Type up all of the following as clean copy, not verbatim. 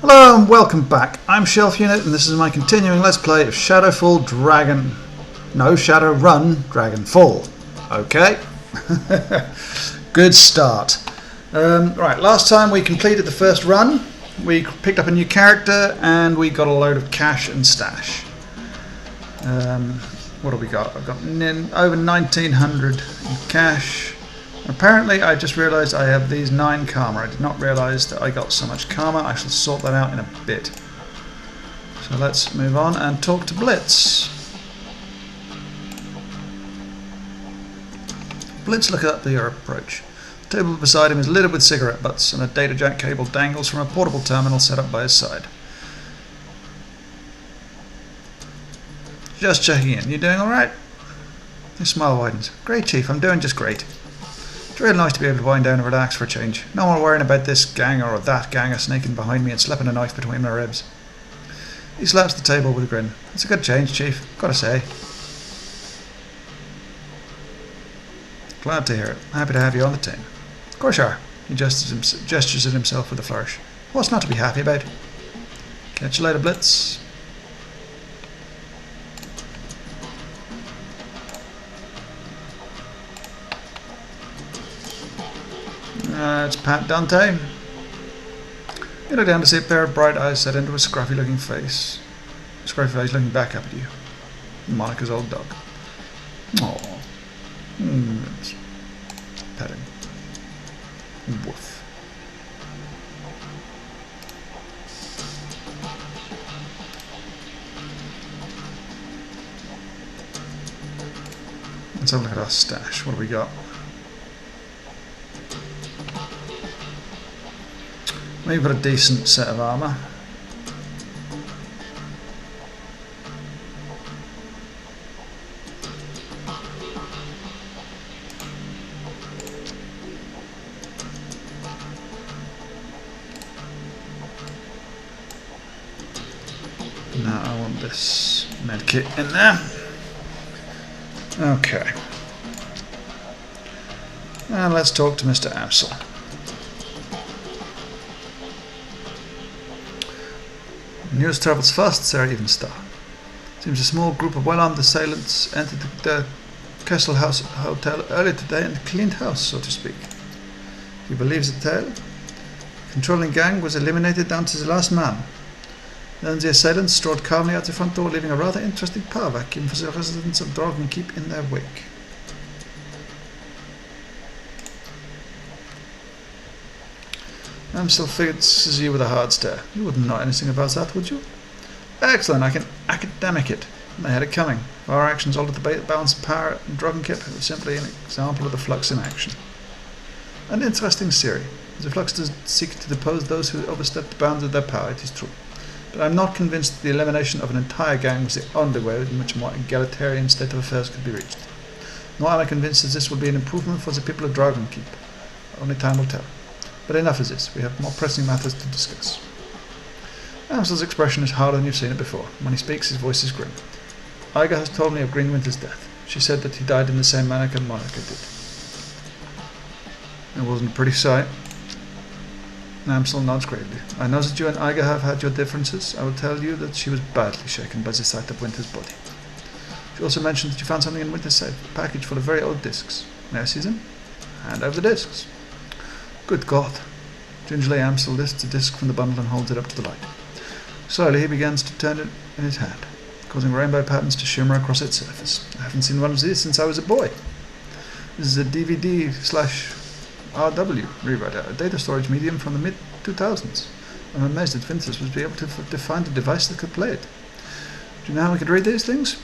Hello and welcome back. I'm Shelf Unit and this is my continuing Let's Play of Shadowrun Dragonfall. Okay. Good start. Right, last time we completed the first run. We picked up a new character and we got a load of cash and stash. What have we got? I've got over 1900 in cash. Apparently I just realised I have these 9 karma. I did not realise that I got so much karma. I shall sort that out in a bit. So let's move on and talk to Blitz. Blitz, look up your approach. The table beside him is littered with cigarette butts and a data jack cable dangles from a portable terminal set up by his side. Just checking in. You doing alright? His smile widens. Great, Chief. I'm doing just great. It's real nice to be able to wind down and relax for a change. No more worrying about this gang or that gang sneaking behind me and slipping a knife between my ribs. He slaps the table with a grin. It's a good change, Chief. Gotta say. Glad to hear it. Happy to have you on the team. Of course you are. He gestures at himself with a flourish. What's not to be happy about? Catch you later, Blitz. It's Pat Dante. You look down to see a pair of bright eyes set into a scruffy looking face. A scruffy face looking back up at you. Monica's old dog. Aww. It's petting. Woof. Let's have a look at our stash. What do we got? We've got a decent set of armour. Now I want this medkit in there. Okay. And let's talk to Mr. Amsel. News travels fast, Sir Evenstar. Seems a small group of well-armed assailants entered the Castle House Hotel earlier today and cleaned house, so to speak. He believes the tale. The controlling gang was eliminated down to the last man. Then the assailants strode calmly out the front door, leaving a rather interesting power vacuum for the residents of Dragonkeep in their wake. Amsel fixes you with a hard stare. You wouldn't know anything about that, would you? Excellent, I can academic it. They had it coming. If our actions altered the balance of power in Dragonkeep, it was simply an example of the Flux in action. An interesting theory. The Flux does seek to depose those who overstep the bounds of their power, it is true. But I am not convinced that the elimination of an entire gang was the only way in which a more egalitarian state of affairs could be reached. Nor am I convinced that this will be an improvement for the people of Dragonkeep. Only time will tell. But enough of this. We have more pressing matters to discuss. Amsel's expression is harder than you've seen it before. When he speaks, his voice is grim. Iga has told me of Greenwinter's death. She said that he died in the same manner that Monica did. It wasn't a pretty sight. Amsel nods gravely. I know that you and Iga have had your differences. I will tell you that she was badly shaken by the sight of Winter's body. She also mentioned that you found something in Winter's safe, a package full of very old discs. May I see them? Hand over the discs. Good God. Gingerly Amsel lifts the disc from the bundle and holds it up to the light. Slowly he begins to turn it in his hand, causing rainbow patterns to shimmer across its surface. I haven't seen one of these since I was a boy. This is a DVD/RW rewriter, a data storage medium from the mid-2000s. I'm amazed that Vincent would be able to find a device that could play it. Do you know how we could read these things?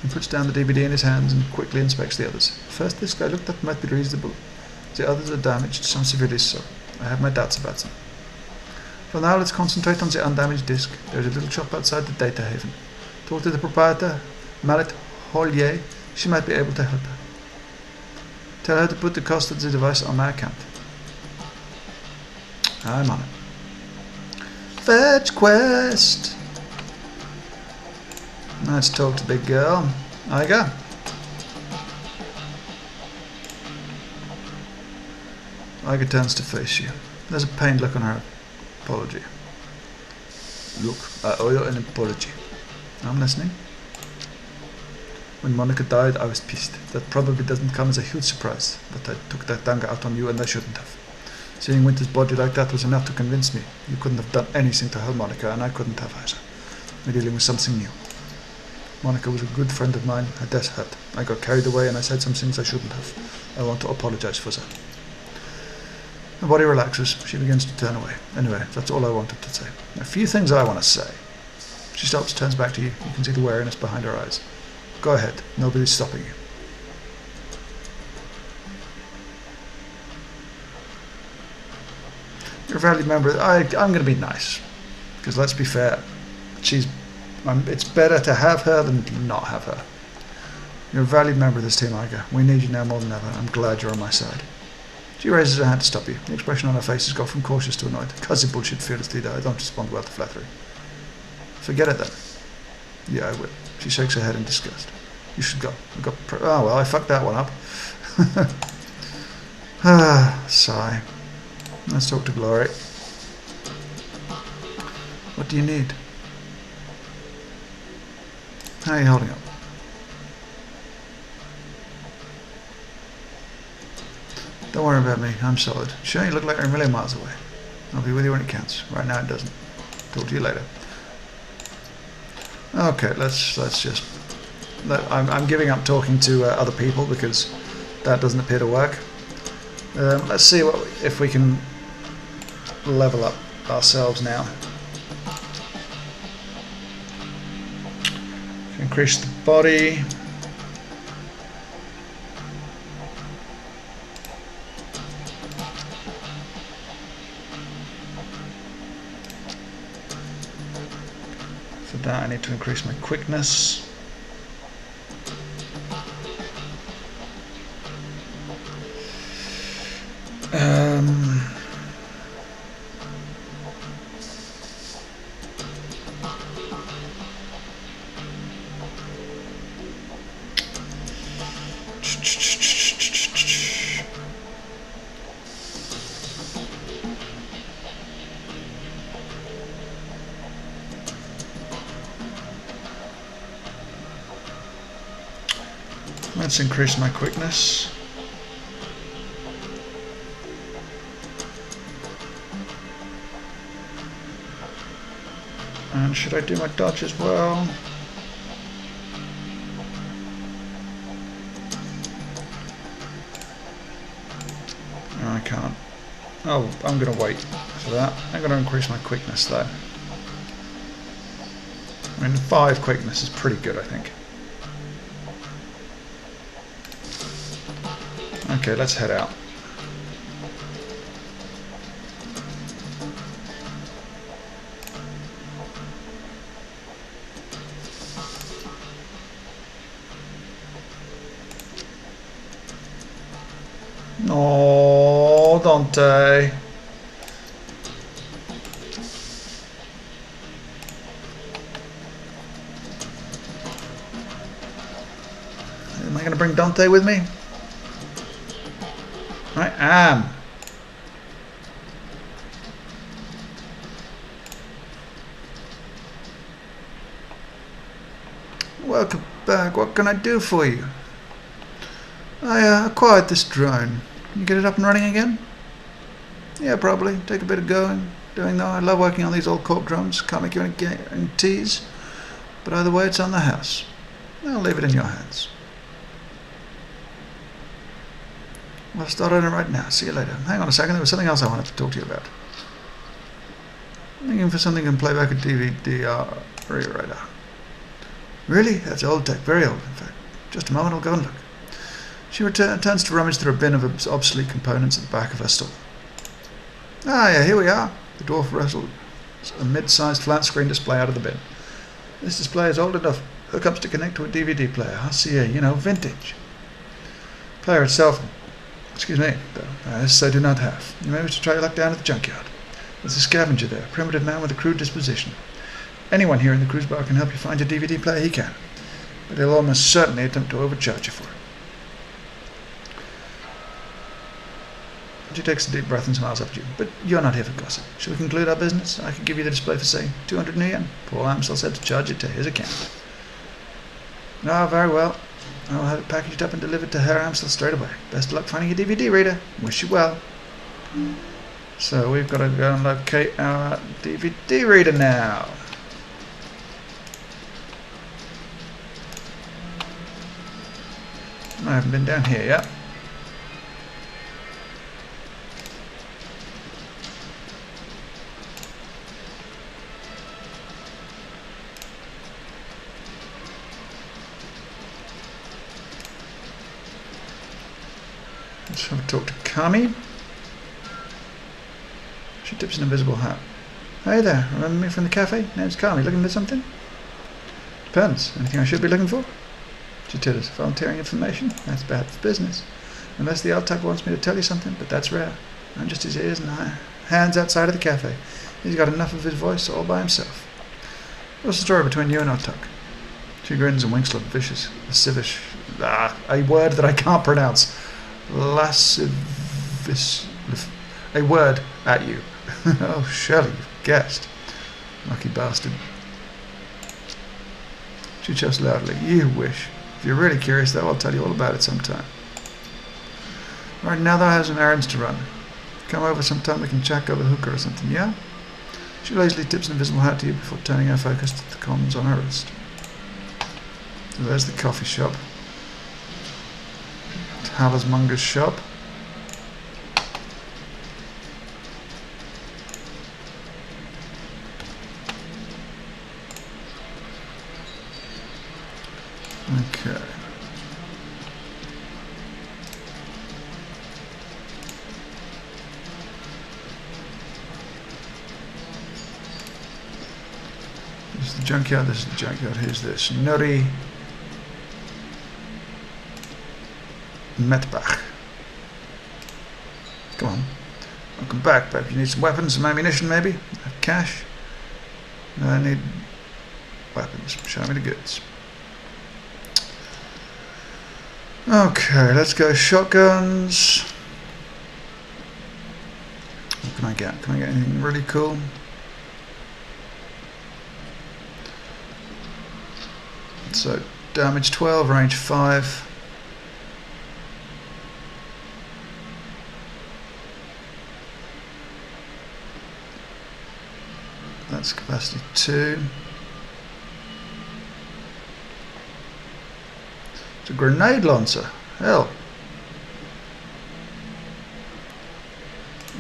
He puts down the DVD in his hands and quickly inspects the others. The first disc I looked at might be reasonable. The others are damaged, some severely so. I have my doubts about them. For now, let's concentrate on the undamaged disc. There is a little shop outside the data haven. Talk to the proprietor, Mallet Hollier. She might be able to help her. Tell her to put the cost of the device on my account. I'm on it. Fetch quest! Let's talk to big girl. Iga? Iga turns to face you. There's a pained look on her apology. Look, I owe you an apology. I'm listening. When Monica died, I was pissed. That probably doesn't come as a huge surprise, but I took that anger out on you and I shouldn't have. Seeing Winter's body like that was enough to convince me. You couldn't have done anything to help Monica, and I couldn't have either. We're dealing with something new. Monica was a good friend of mine. Her death hurt. I got carried away and I said some things I shouldn't have. I want to apologize for that. Her body relaxes. She begins to turn away. Anyway, that's all I wanted to say. A few things I want to say. She stops, turns back to you. You can see the wariness behind her eyes. Go ahead. Nobody's stopping you. You're a valued member. I'm going to be nice. Because let's be fair. It's better to have her than not have her. You're a valued member of this team, Iga. We need you now more than ever. I'm glad you're on my side. She raises her hand to stop you. The expression on her face has got from cautious to annoyed. Cuzzy bullshit, fearless leader. I don't respond well to flattery. Forget it then. Yeah, I will. She shakes her head in disgust. You should go. Oh, well, I fucked that one up. Sigh. Let's talk to Glory. What do you need? How are you holding up? Don't worry about me. I'm solid. Sure, you look like you're a million miles away. I'll be with you when it counts. Right now it doesn't. Talk to you later. Okay, let's just... I'm giving up talking to other people because that doesn't appear to work. Let's see if we can level up ourselves now. Increase the body. For that I need to increase my quickness. Let's increase my quickness. And should I do my dodge as well? No, I can't. Oh, I'm going to wait for that. I'm going to increase my quickness though. I mean, 5 quickness is pretty good, I think. Okay, let's head out. Oh, Dante. Am I going to bring Dante with me? I am. Welcome back. What can I do for you? I acquired this drone. Can you get it up and running again? Yeah, probably. Take a bit of doing though. I love working on these old cork drones. Can't make you any guarantees. But either way, it's on the house. I'll leave it in your hands. I'll start on it right now. See you later. Hang on a second. There was something else I wanted to talk to you about. I'm looking for something that can play back a DVD rewriter. Really? That's old tech. Very old, in fact. Just a moment. I'll go and look. She returns to rummage through a bin of obsolete components at the back of her store. Ah, yeah, here we are. The dwarf wrestled a mid-sized flat-screen display out of the bin. This display is old enough. Hookups to connect to a DVD player. RCA, you know, vintage. Player itself... Excuse me, though. This I do not have. You may wish to try your luck down at the junkyard. There's a scavenger there, a primitive man with a crude disposition. Anyone here in the cruise bar can help you find your DVD player, he can. But he'll almost certainly attempt to overcharge you for it. She takes a deep breath and smiles up at you. But you're not here for gossip. Shall we conclude our business? I could give you the display for, say, 200 yen. Paul Amstel said to charge it to his account. Ah, very well. I'll have it packaged up and delivered to Herr Amstel straight away. Best of luck finding your DVD reader. Wish you well. So we've got to go and locate our DVD reader now. I haven't been down here yet. Let's have a talk to Kami. She tips an invisible hat. Hey there, remember me from the cafe? Name's Kami. Looking for something? Depends. Anything I should be looking for? She titters. Volunteering information? That's bad for business. Unless the Altak wants me to tell you something, but that's rare. I'm just his ears and hands outside of the cafe. He's got enough of his voice all by himself. What's the story between you and Altak? She grins and winks like lascivious, a word that I can't pronounce. Lascivious, a word at you. Oh, Shelley, you've guessed. Lucky bastard. She chuffs loudly. You wish. If you're really curious, though, I'll tell you all about it sometime. Right now, though, I have some errands to run. Come over sometime, we can chat over hookah or something, yeah? She lazily tips an invisible hat to you before turning her focus to the comms on her wrist. So there's the coffee shop. Hallersmonger's shop. Okay. This is the junkyard, this is the junkyard, here's this. Nuri Metbach. Come on. Welcome back, babe. You need some weapons, some ammunition maybe? Have cash? No, I need weapons. Show me the goods. Okay, let's go shotguns. What can I get? Can I get anything really cool? So, damage 12, range 5. That's capacity 2. It's a grenade launcher. Hell.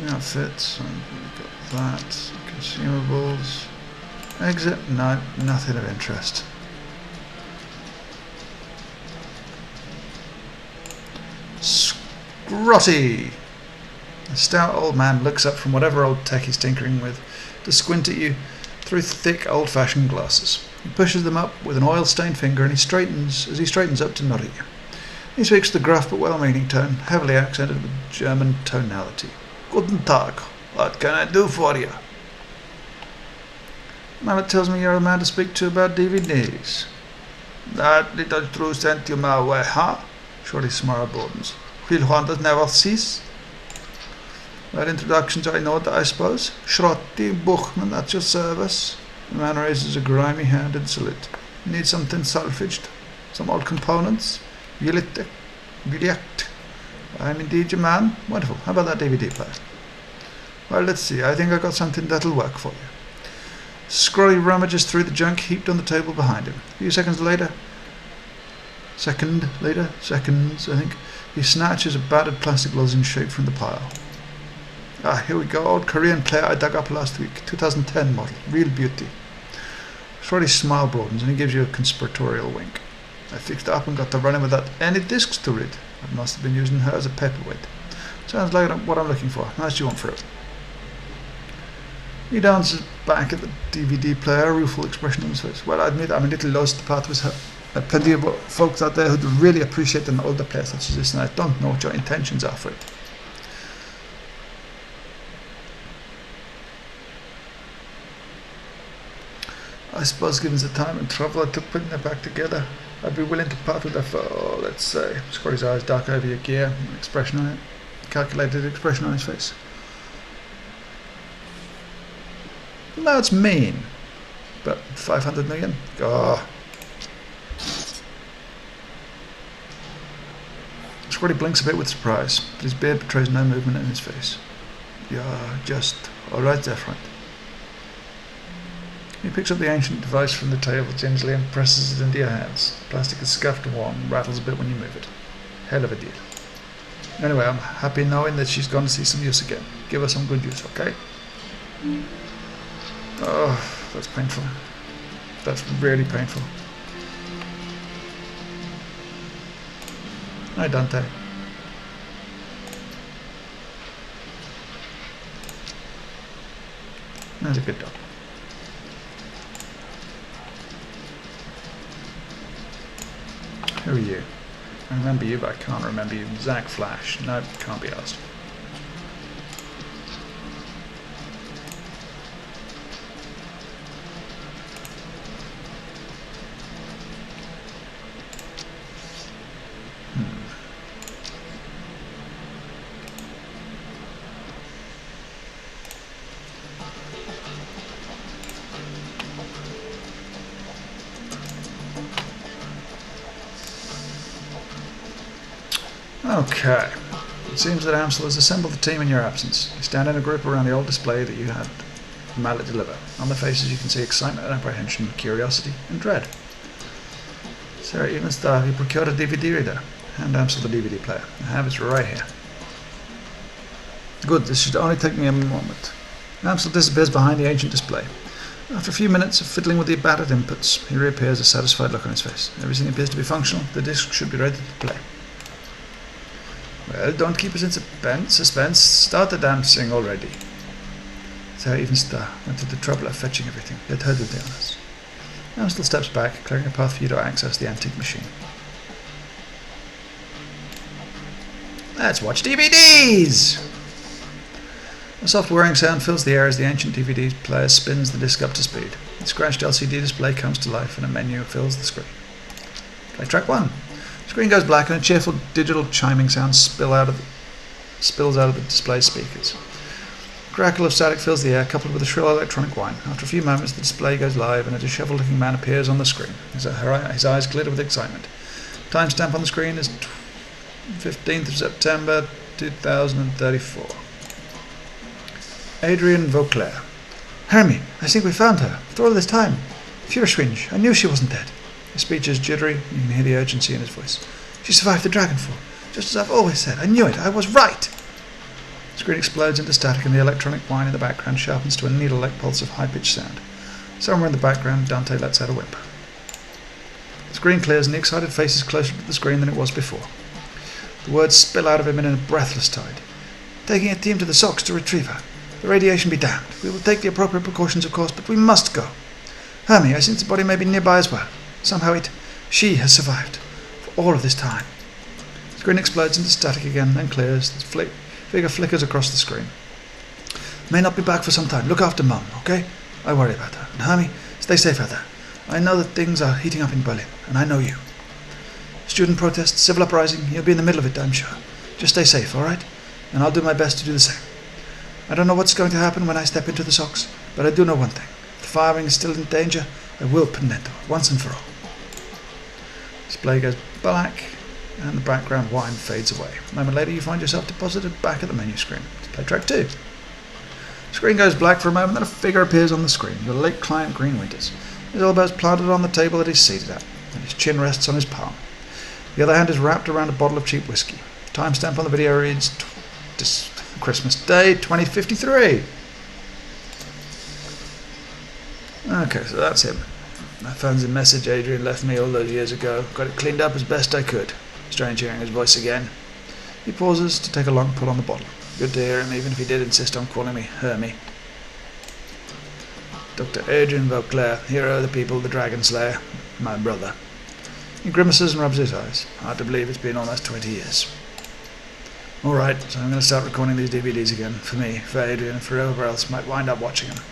Outfits. We've got that. Consumables. Exit. No, nothing of interest. Scrotty. The stout old man looks up from whatever old tech he's tinkering with to squint at you through thick old-fashioned glasses. He pushes them up with an oil-stained finger and he straightens up to nod at you. He speaks the gruff but well-meaning tone, heavily accented with German tonality. Guten Tag. What can I do for you? Mallet tells me you're the man to speak to about DVDs. That little truth sent you my way, huh? Shorty smiled broadens. Will wonders never cease? Well, introductions I know that, I suppose. Shrotti Buchman at your service. The man raises a grimy hand in salute. You need something salvaged? Some old components? Billiet. I'm indeed your man. Wonderful. How about that DVD player? Well, let's see. I think I got something that'll work for you. Scrolly rummages through the junk heaped on the table behind him. A few seconds, I think, he snatches a battered plastic lozenge shape from the pile. Ah, here we go, old Korean player I dug up last week, 2010 model, real beauty. Shorty's smile broadens and he gives you a conspiratorial wink. I fixed it up and got to running without any discs to read. I must have been using her as a paperweight. Sounds like what I'm looking for. How much do you want for it? He dances back at the DVD player, a rueful expression on his face. Well, I admit I'm a little lost to part with her. There are plenty of folks out there who'd really appreciate an older player such as this, and I don't know what your intentions are for it. I suppose given the time and trouble I took putting it back together, I'd be willing to part with her for, let's say, Scotty's eyes dark over your gear, an expression on it. calculated expression on his face. No, it's mean. But 500 million? Oh. Scotty blinks a bit with surprise, but his beard betrays no movement in his face. Yeah, just... Alright there, friend. He picks up the ancient device from the table gingerly and presses it into your hands. Plastic is scuffed and worn, rattles a bit when you move it. Hell of a deal. Anyway, I'm happy knowing that she's going to see some use again. Give her some good use, okay? Oh, that's painful. That's really painful. Hi, Dante. That's a good dog. Who are you? I remember you, but I can't remember you. Zach Flash. Nope, can't be asked. Okay. It seems that Amsel has assembled the team in your absence. You stand in a group around the old display that you had Mallet deliver. On their faces you can see excitement and apprehension, curiosity and dread. Sarah Evans thought he procured a DVD reader. Hand Amsel the DVD player. I have it right here. Good, this should only take me a moment. Amsel disappears behind the ancient display. After a few minutes of fiddling with the battered inputs, he reappears, a satisfied look on his face. Everything appears to be functional. The disc should be ready to play. Well, don't keep us in suspense. Start the damn thing already. Sarah Evenstar went to the trouble of fetching everything. Let her do the honors. Amstel steps back, clearing a path for you to access the antique machine. Let's watch DVDs! A soft whirring sound fills the air as the ancient DVD player spins the disc up to speed. The scratched LCD display comes to life and a menu fills the screen. Play track 1. The screen goes black and a cheerful digital chiming sound spills out of the display speakers. A crackle of static fills the air, coupled with a shrill electronic whine. After a few moments, the display goes live and a dishevelled-looking man appears on the screen. His eyes glitter with excitement. Timestamp on the screen is 15th of September 2034. Adrian Vauclair. Hermie, I think we found her. After all this time. Furschwinge, I knew she wasn't dead. His speech is jittery, you can hear the urgency in his voice. She survived the Dragonfall, just as I've always said. I knew it, I was right! The screen explodes into static and the electronic whine in the background sharpens to a needle-like pulse of high-pitched sound. Somewhere in the background, Dante lets out a whimper. The screen clears and the excited face is closer to the screen than it was before. The words spill out of him in a breathless tide. Taking a team to the Sox to retrieve her. The radiation be damned. We will take the appropriate precautions, of course, but we must go. Hermie, I think the body may be nearby as well. Somehow she has survived for all of this time. The screen explodes into static again, then clears. The figure flickers across the screen. May not be back for some time. Look after Mum, okay? I worry about her. And Hermie, stay safe out there. I know that things are heating up in Berlin, and I know you. Student protests, civil uprising, you'll be in the middle of it, I'm sure. Just stay safe, alright? And I'll do my best to do the same. I don't know what's going to happen when I step into the Sox, but I do know one thing. If the firing is still in danger, I will put an end to it, once and for all. Display goes black, and the background whine fades away. A moment later, you find yourself deposited back at the menu screen. Play track 2. The screen goes black for a moment, then a figure appears on the screen. Your late client, Green Winters. His elbows planted on the table that he's seated at, and his chin rests on his palm. The other hand is wrapped around a bottle of cheap whiskey. The timestamp on the video reads Christmas Day 2053. Okay, so that's him. I found the message Adrian left me all those years ago. Got it cleaned up as best I could. Strange hearing his voice again. He pauses to take a long pull on the bottle. Good to hear him, even if he did insist on calling me Hermie. Dr. Adrian Vauclair, hero of the people, the Dragon Slayer, my brother. He grimaces and rubs his eyes. Hard to believe it's been almost 20 years. Alright, so I'm going to start recording these DVDs again. For me, for Adrian, and for whoever else might wind up watching them.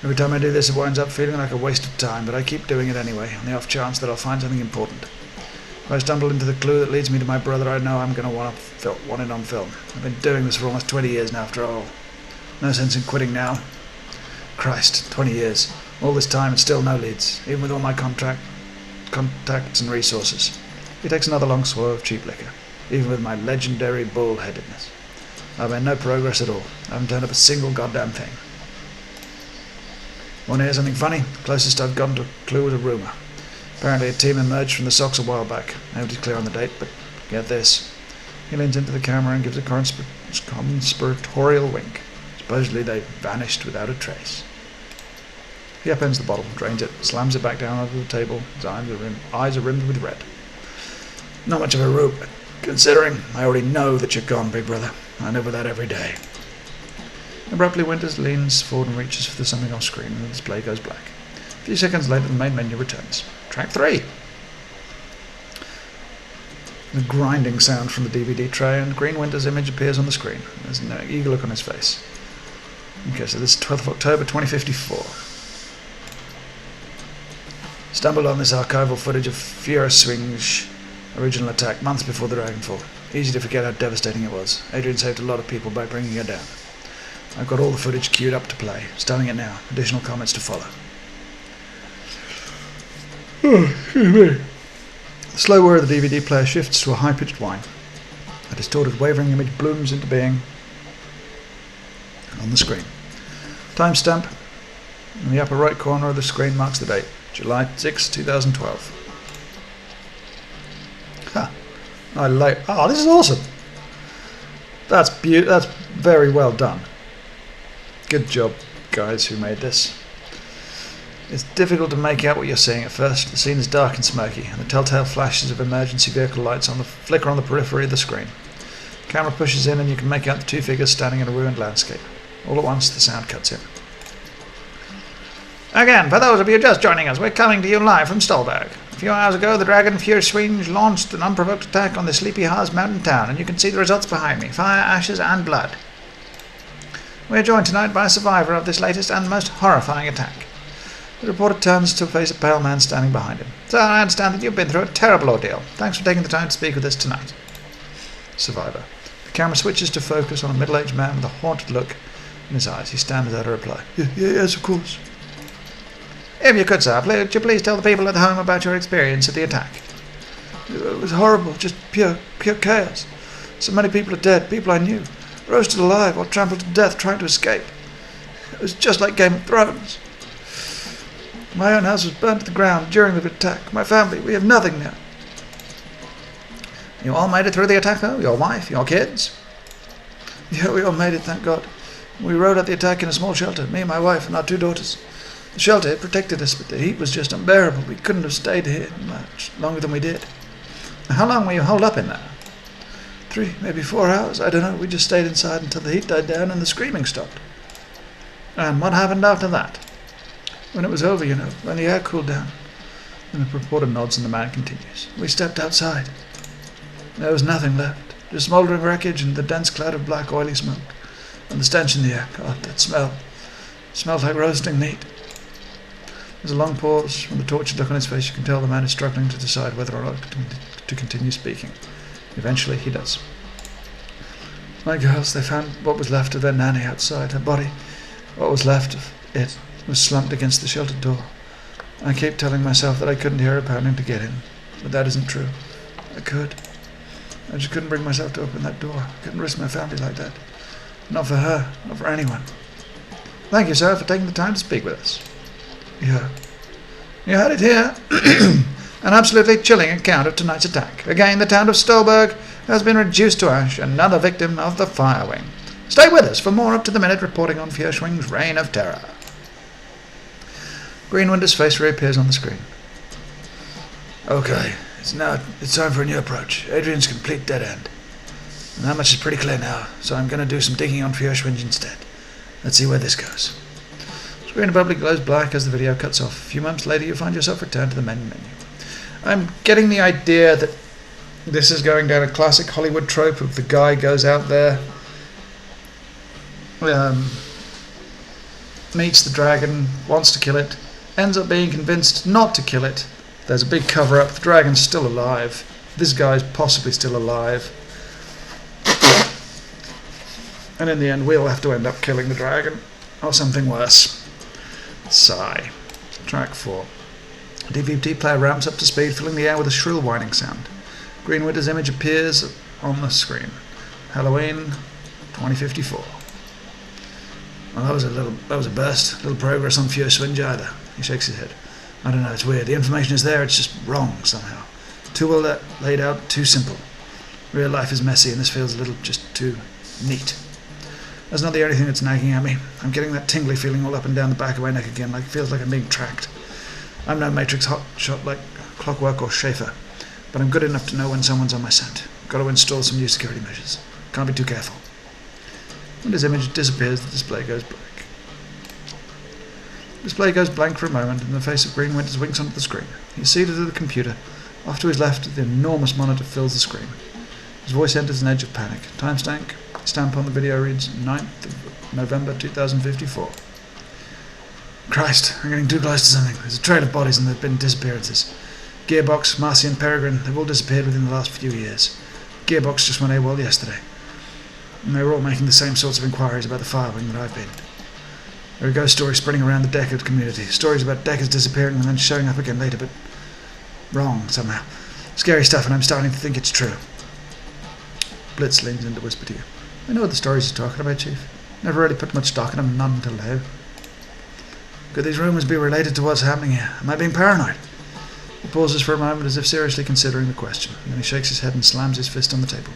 Every time I do this, it winds up feeling like a waste of time, but I keep doing it anyway, on the off chance that I'll find something important. If I stumble into the clue that leads me to my brother, I know I'm going to want it on film. I've been doing this for almost 20 years now, after all. No sense in quitting now. Christ, 20 years. All this time and still no leads, even with all my contacts and resources. He takes another long swallow of cheap liquor, even with my legendary bull-headedness. I've made no progress at all. I haven't turned up a single goddamn thing. Want to hear something funny? The closest I've gotten to a clue was a rumour. Apparently a team emerged from the Sox a while back. Nobody's clear on the date, but get this. He leans into the camera and gives a conspiratorial wink. Supposedly they vanished without a trace. He upends the bottle, drains it, slams it back down onto the table. His eyes are rimmed with red. Not much of a rope, considering I already know that you're gone, big brother. I live with that every day. Abruptly, Winters leans forward and reaches for the something off screen, and the display goes black. A few seconds later, the main menu returns. Track 3! The grinding sound from the DVD tray, and Green Winter's image appears on the screen. There's an eager look on his face. Okay, so this is 12th of October 2054. Stumbled on this archival footage of Swing's original attack months before the Dragonfall. Easy to forget how devastating it was. Adrian saved a lot of people by bringing her down. I've got all the footage queued up to play. Starting it now. Additional comments to follow. Excuse me. The slow whir of the DVD player shifts to a high-pitched whine. A distorted, wavering image blooms into being on the screen. Timestamp in the upper right corner of the screen marks the date. July 6, 2012. Huh. Oh, this is awesome. That's very well done. Good job, guys who made this. It's difficult to make out what you're seeing at first. The scene is dark and smoky, and the telltale flashes of emergency vehicle lights flicker on the periphery of the screen. The camera pushes in and you can make out the two figures standing in a ruined landscape. All at once, the sound cuts in. Again, for those of you just joining us, we're coming to you live from Stolberg. A few hours ago, the Dragon Swing launched an unprovoked attack on the Sleepy Hollows mountain town, and you can see the results behind me. Fire, ashes, and blood. We are joined tonight by a survivor of this latest and most horrifying attack. The reporter turns to face a pale man standing behind him. Sir, I understand that you've been through a terrible ordeal. Thanks for taking the time to speak with us tonight. Survivor. The camera switches to focus on a middle-aged man with a haunted look in his eyes. He stands without a reply. Yes, of course. If you could, sir, would you please tell the people at home about your experience of the attack? It was horrible, just pure chaos. So many people are dead, people I knew, roasted alive or trampled to death trying to escape. It was just like Game of Thrones. My own house was burnt to the ground during the attack. My family, we have nothing now. You all made it through the attack, though? Your wife, your kids? Yeah, we all made it, thank God. We rode out the attack in a small shelter, me, my wife, and our 2 daughters. The shelter had protected us, but the heat was just unbearable. We couldn't have stayed here much longer than we did. How long were you holed up in there? 3, maybe 4 hours, I don't know. We just stayed inside until the heat died down and the screaming stopped. And what happened after that? When it was over, when the air cooled down. And the reporter nods and the man continues. We stepped outside. There was nothing left. Just smouldering wreckage and the dense cloud of black, oily smoke. And the stench in the air. God, that smell. It smelled like roasting meat. There's a long pause. From the tortured look on his face, you can tell the man is struggling to decide whether or not to continue speaking. Eventually, he does. My girls, they found what was left of their nanny outside. Her body, what was left of it, was slumped against the sheltered door. I keep telling myself that I couldn't hear her pounding to get in, but that isn't true. I could. I just couldn't bring myself to open that door. I couldn't risk my family like that. Not for her, not for anyone. Thank you, sir, for taking the time to speak with us. Yeah. You heard it here. An absolutely chilling account of tonight's attack. Again, the town of Stolberg has been reduced to ash, another victim of the Firewing. Stay with us for more up-to-the-minute reporting on Fierschwing's reign of terror. Greenwinter's face reappears on the screen. Okay, it's time for a new approach. Adrian's complete dead end. And that much is pretty clear now, so I'm going to do some digging on Fierschwing instead. Let's see where this goes. Screen abruptly glows black as the video cuts off. A few moments later, you find yourself returned to the main menu. I'm getting the idea that this is going down a classic Hollywood trope of the guy goes out there, meets the dragon, wants to kill it, ends up being convinced not to kill it. There's a big cover-up, the dragon's still alive, This guy's possibly still alive. And in the end, we'll have to end up killing the dragon. Or something worse. Sigh. Track 4. DVD player ramps up to speed, filling the air with a shrill whining sound. Green Winter's image appears on the screen. Halloween 2054. Well, that was a burst. Little progress on Fure Swinge either. He shakes his head. I don't know, it's weird. The information is there, it's just wrong somehow. Too well laid out, too simple. Real life is messy, and this feels a little just too neat. That's not the only thing that's nagging at me. I'm getting that tingly feeling all up and down the back of my neck again, like it feels like I'm being tracked. I'm no Matrix hotshot like Clockwork or Schaefer, but I'm good enough to know when someone's on my scent. Got to install some new security measures. Can't be too careful. When his image disappears, the display goes blank. The display goes blank for a moment, and the face of Green Winters winks onto the screen. He's seated at the computer. Off to his left, the enormous monitor fills the screen. His voice enters an edge of panic. Stamp on the video reads 9th of November 2054. Christ, I'm getting too close to something. There's a trail of bodies and there have been disappearances. Gearbox, Marcy and Peregrine, they've all disappeared within the last few years. Gearbox just went AWOL yesterday. And they were all making the same sorts of inquiries about the firewing that I've been. There are ghost stories spreading around the Deckard community. Stories about Deckers disappearing and then showing up again later, but wrong somehow. Scary stuff, and I'm starting to think it's true. Blitz leans in to whisper to you. I know what the stories you're talking about, Chief. Never really put much stock in them, not until now. Could these rumours be related to what's happening here? Am I being paranoid? He pauses for a moment as if seriously considering the question, and then he shakes his head and slams his fist on the table.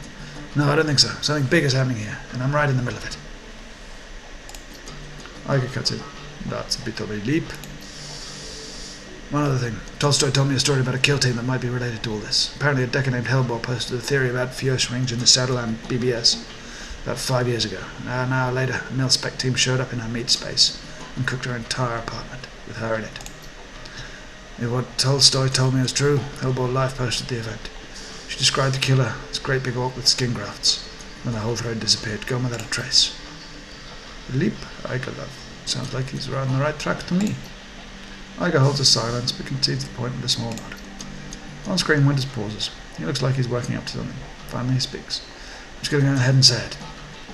No, I don't think so. Something big is happening here, and I'm right in the middle of it. Iger cuts in. That's a bit of a leap. One other thing. Tolstoy told me a story about a kill team that might be related to all this. Apparently a Decker named Hellball posted a theory about Fjörswings in the Shadowrun BBS about 5 years ago. An hour later, a mil-spec team showed up in her meat space and cooked her entire apartment, with her in it. If what Tolstoy told me was true, Hellball live posted the event. She described the killer as a great big orc with skin grafts, and the whole thread disappeared, gone without a trace. Leap, Iger love. Sounds like he's right on the right track to me. Iger holds a silence, but concedes the point with a small nod. On screen, Winters pauses. He looks like he's working up to something. Finally he speaks. I'm just going to go ahead and say it.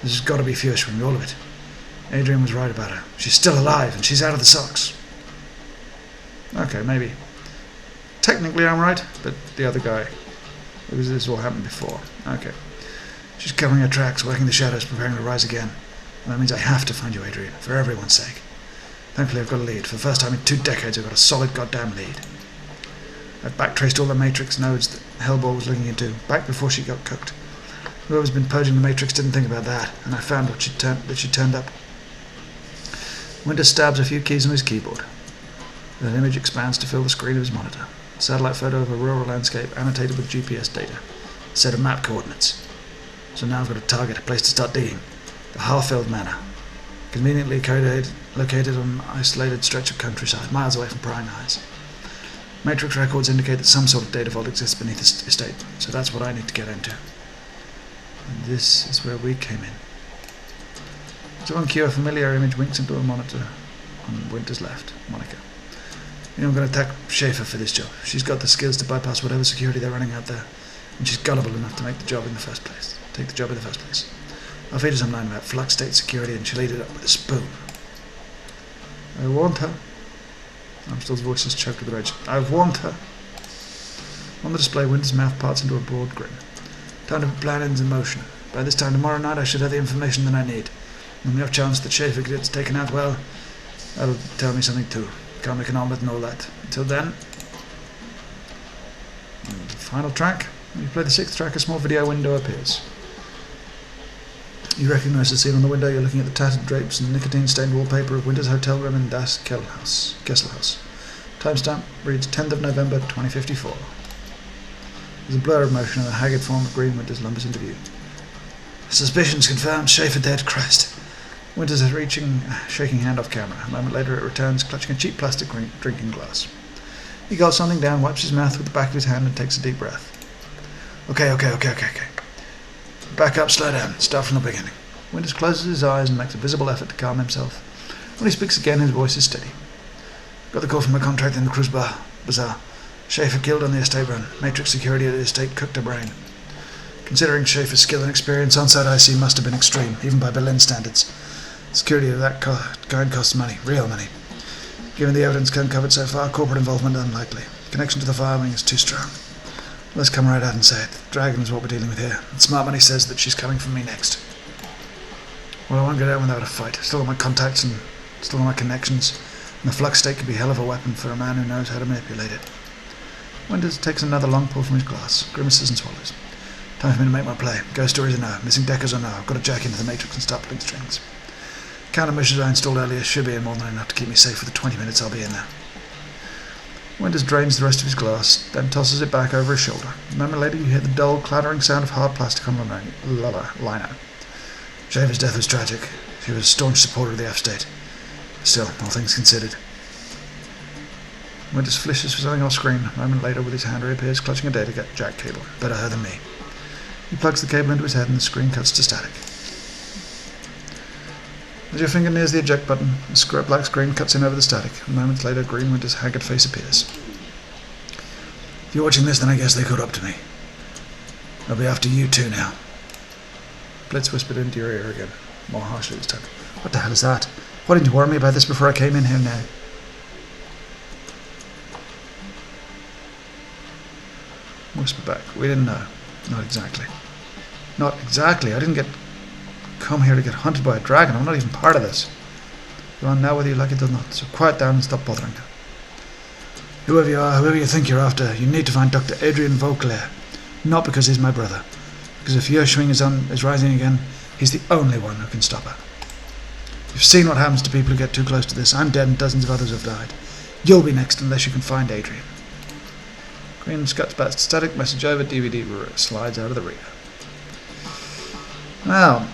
This has got to be Fjörswing, all of it. Adrian was right about her. She's still alive, and she's out of the socks. Okay, maybe. Technically I'm right, but the other guy. Because this all happened before. Okay. She's covering her tracks, working the shadows, preparing to rise again. And that means I have to find you, Adrian, for everyone's sake. Thankfully I've got a lead. For the first time in 2 decades I've got a solid goddamn lead. I've backtraced all the Matrix nodes that Hellball was looking into, back before she got cooked. Whoever's been purging the Matrix didn't think about that, and I found that she turned up. Winter stabs a few keys on his keyboard. An image expands to fill the screen of his monitor. A satellite photo of a rural landscape annotated with GPS data. A set of map coordinates. So now I've got a target, a place to start digging. The Harfield Manor. Conveniently located on an isolated stretch of countryside, miles away from prying eyes. Matrix records indicate that some sort of data vault exists beneath this estate, so that's what I need to get into. And this is where we came in. So on cue, a familiar image winks into a monitor on Winter's left, Monica. You know, I'm going to attack Schaefer for this job. She's got the skills to bypass whatever security they're running out there, and she's gullible enough to take the job in the first place. I'll feed her some line about flux state security, and she'll eat it up with a spoon. I want her. Amstel's voice is choked with rage. I want her. On the display, Winter's mouth parts into a broad grin. Time to put plans in motion. By this time tomorrow night I should have the information that I need. On the off chance that Schaefer gets taken out, well, that'll tell me something too. Can't make an omelette and all that. Until then... And the final track. When you play the 6th track, a small video window appears. You recognise the scene on the window. You're looking at the tattered drapes and nicotine-stained wallpaper of Winter's hotel room in Das Kesselhaus. Timestamp reads 10th of November 2054. There's a blur of motion and a haggard form of Green Winters lumbers into view. Suspicions confirmed. Schaefer dead. Christ. Winters is shaking hand off camera. A moment later it returns, clutching a cheap plastic drinking glass. He gulps something down, wipes his mouth with the back of his hand and takes a deep breath. Okay. Back up, slow down. Start from the beginning. Winters closes his eyes and makes a visible effort to calm himself. When he speaks again, his voice is steady. Got the call from a contract in the Cruise Bazaar. Schaefer killed on the estate run. Matrix security at the estate cooked her brain. Considering Schaefer's skill and experience, on-site IC must have been extreme, even by Berlin standards. Security of that kind costs money, real money. Given the evidence uncovered so far, corporate involvement unlikely. Connection to the fire wing is too strong. Let's come right out and say it. The dragon is what we're dealing with here. And smart money says that she's coming for me next. Well, I won't go down without a fight. Still got my contacts and still got my connections. And the flux state could be a hell of a weapon for a man who knows how to manipulate it. Winters takes another long pull from his glass. Grimaces and swallows. Time for me to make my play. Ghost stories are no. Missing deckers are no. I've got to jack into the matrix and start pulling strings. Countermeasures I installed earlier should be in more than enough to keep me safe for the 20 minutes I'll be in there. Winters drains the rest of his glass, then tosses it back over his shoulder. A moment later you hear the dull, clattering sound of hard plastic on lino. Schaefer's death was tragic. She was a staunch supporter of the F-state. Still, all things considered. Winters flishes for something off screen. A moment later, with his hand reappears, clutching a data jack cable. Better her than me. He plugs the cable into his head and the screen cuts to static. As your finger nears the eject button, the black screen cuts in over the static. A moment later, Green Winter's haggard face appears. If you're watching this, then I guess they caught up to me. They'll be after you too now. Blitz whispered into your ear again, more harshly this time. What the hell is that? Why didn't you warn me about this before I came in here now? Whisper back. We didn't know. Not exactly. Not exactly. I didn't come here to get hunted by a dragon. I'm not even part of this. You're on now whether you like it or not, so quiet down and stop bothering. Whoever you are, whoever you think you're after, you need to find Dr. Adrian Vauclair. Not because he's my brother. Because if Yershwing is rising again, he's the only one who can stop her. You've seen what happens to people who get too close to this. I'm dead and dozens of others have died. You'll be next unless you can find Adrian. Green scuts back static message over DVD slides out of the reader. Well,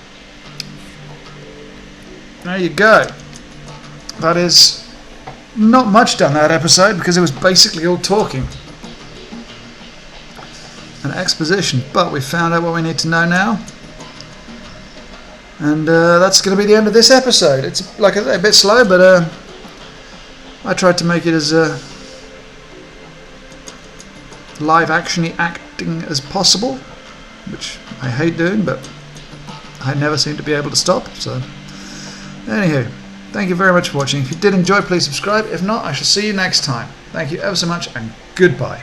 there you go. That is not much done that episode because it was basically all talking and exposition, but we found out what we need to know now, and that's going to be the end of this episode. It's like I say, a bit slow, but I tried to make it as live actiony acting as possible, which I hate doing, but I never seem to be able to stop. So anywho, thank you very much for watching. If you did enjoy, please subscribe. If not, I shall see you next time. Thank you ever so much, and goodbye.